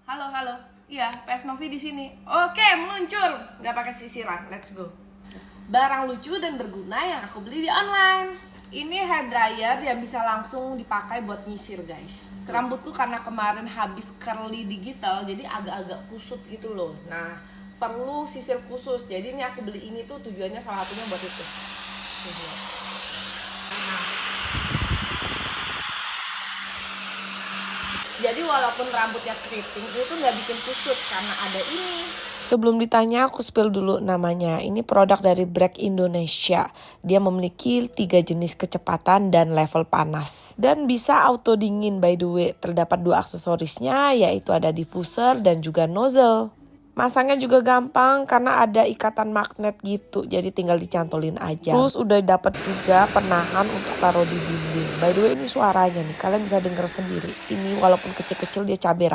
Halo, halo. Iya, PS Novi di sini. Oke, meluncur. Nggak pakai sisiran. Let's go. Barang lucu dan berguna yang aku beli di online. Ini hair dryer yang bisa langsung dipakai buat nyisir, guys. Rambutku karena kemarin habis curly digital, jadi agak-agak kusut gitu loh. Nah, perlu sisir khusus. Jadi ini aku beli ini tuh tujuannya salah satunya buat itu. Jadi walaupun rambutnya keriting itu nggak bikin kusut karena ada ini. Sebelum ditanya, aku spill dulu namanya. Ini produk dari Bragg Indonesia. Dia memiliki 3 jenis kecepatan dan level panas. Dan bisa auto dingin by the way. Terdapat 2 aksesorisnya, yaitu ada diffuser dan juga nozzle. Masangnya juga gampang karena ada ikatan magnet gitu. Jadi tinggal dicantolin aja. Terus udah dapat juga penahan untuk taruh di dinding. By the way ini suaranya nih, kalian bisa denger sendiri. Ini walaupun kecil-kecil dia cabai